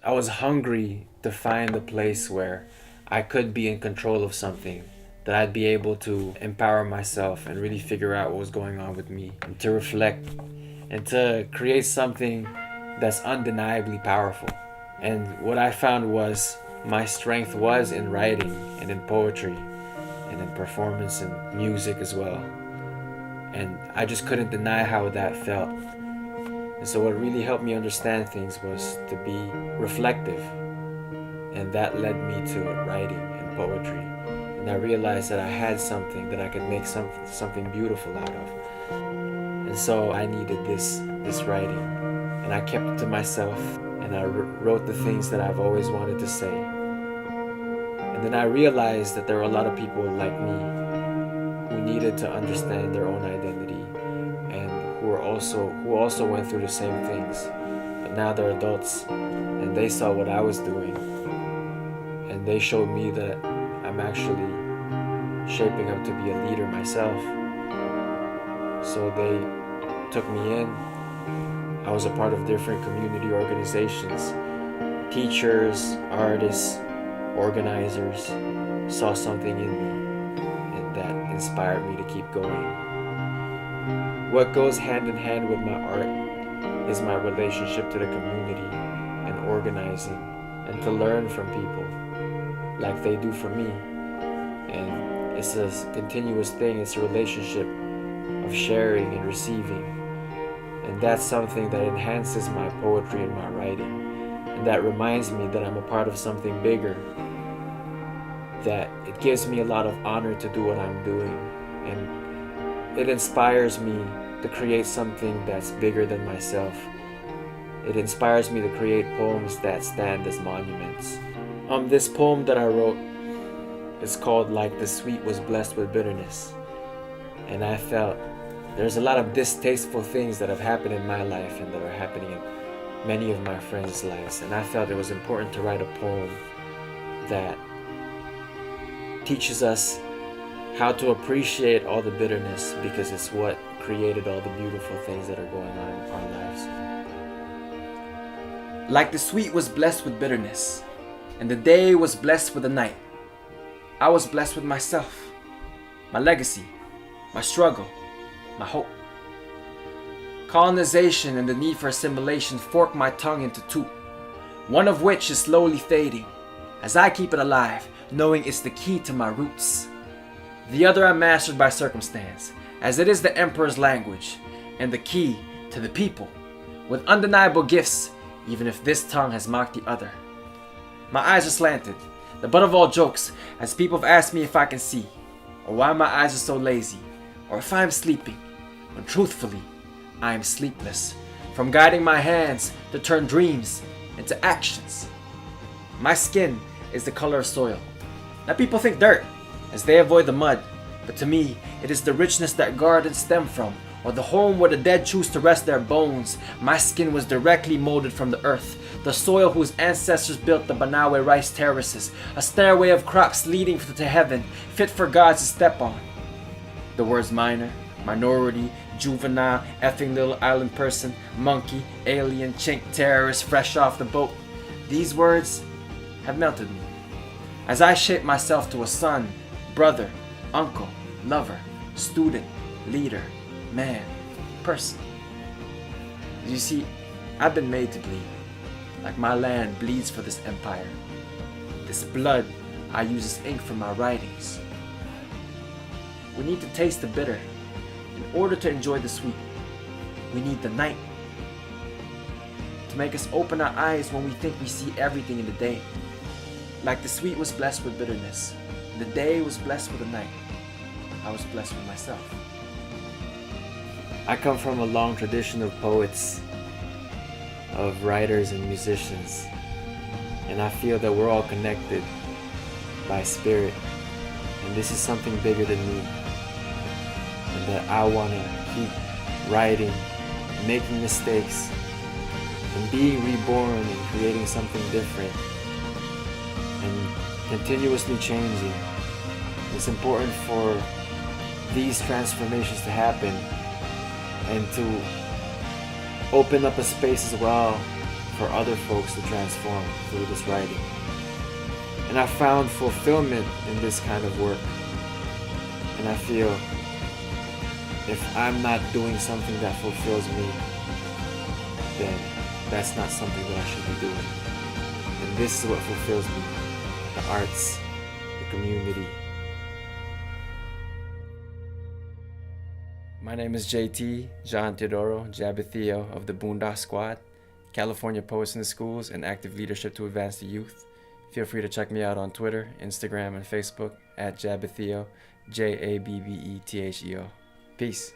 was hungry to find a place where I could be in control of something, that I'd be able to empower myself and really figure out what was going on with me, and to reflect and to create something that's undeniably powerful. And what I found was my strength was in writing and in poetry and in performance and music as well. And I just couldn't deny how that felt. And so what really helped me understand things was to be reflective. And that led me to writing and poetry. And I realized that I had something that I could make something beautiful out of. And so I needed this writing. And I kept it to myself. And I wrote the things that I've always wanted to say. And then I realized that there were a lot of people like me who needed to understand their own identity, and who also went through the same things. But now they're adults, and they saw what I was doing, and they showed me that I'm actually shaping up to be a leader myself. So they took me in. I was a part of different community organizations. Teachers, artists, organizers saw something in me, and that inspired me to keep going. What goes hand in hand with my art is my relationship to the community and organizing, and to learn from people like they do from me. And it's a continuous thing. It's a relationship of sharing and receiving. And that's something that enhances my poetry and my writing. And that reminds me that I'm a part of something bigger. That it gives me a lot of honor to do what I'm doing. And it inspires me to create something that's bigger than myself. It inspires me to create poems that stand as monuments. This poem that I wrote is called Like the Sweet Was Blessed with Bitterness. And I felt there's a lot of distasteful things that have happened in my life and that are happening in many of my friends' lives. And I felt it was important to write a poem that teaches us how to appreciate all the bitterness, because it's what created all the beautiful things that are going on in our lives. Like the sweet was blessed with bitterness, and the day was blessed with the night, I was blessed with myself, my legacy, my struggle, my hope. Colonization and the need for assimilation fork my tongue into two, one of which is slowly fading, as I keep it alive, knowing it's the key to my roots. The other I mastered by circumstance, as it is the emperor's language, and the key to the people, with undeniable gifts, even if this tongue has mocked the other. My eyes are slanted, the butt of all jokes, as people have asked me if I can see, or why my eyes are so lazy, or if I am sleeping, when truthfully, I am sleepless, from guiding my hands to turn dreams into actions. My skin is the color of soil. Now people think dirt, as they avoid the mud, but to me, it is the richness that gardens stem from, or the home where the dead choose to rest their bones. My skin was directly molded from the earth, the soil whose ancestors built the Banawe rice terraces, a stairway of crops leading to heaven, fit for gods to step on. The words minor, minority, juvenile, effing little island person, monkey, alien, chink, terrorist, fresh off the boat, these words have melted me, as I shape myself to a son, brother, uncle, lover, student, leader, man, person. You see, I've been made to bleed, like my land bleeds for this empire. This blood I use as ink for my writings. We need to taste the bitter in order to enjoy the sweet. We need the night to make us open our eyes when we think we see everything in the day. Like the sweet was blessed with bitterness, the day was blessed with the night, I was blessed with myself. I come from a long tradition of poets, of writers and musicians, and I feel that we're all connected by spirit, and this is something bigger than me, and that I want to keep writing, making mistakes, and being reborn and creating something different, and continuously changing. It's important for these transformations to happen and to open up a space as well for other folks to transform through this writing. And I found fulfillment in this kind of work. And I feel if I'm not doing something that fulfills me, then that's not something that I should be doing. And this is what fulfills me: the arts, the community. My name is JT, John TODORO, Jabatheo of the Boondock Squad, California Poets in the Schools, and active leadership to advance the youth. Feel free to check me out on Twitter, Instagram, and Facebook at Jabatheo, Jabbetheo. Peace.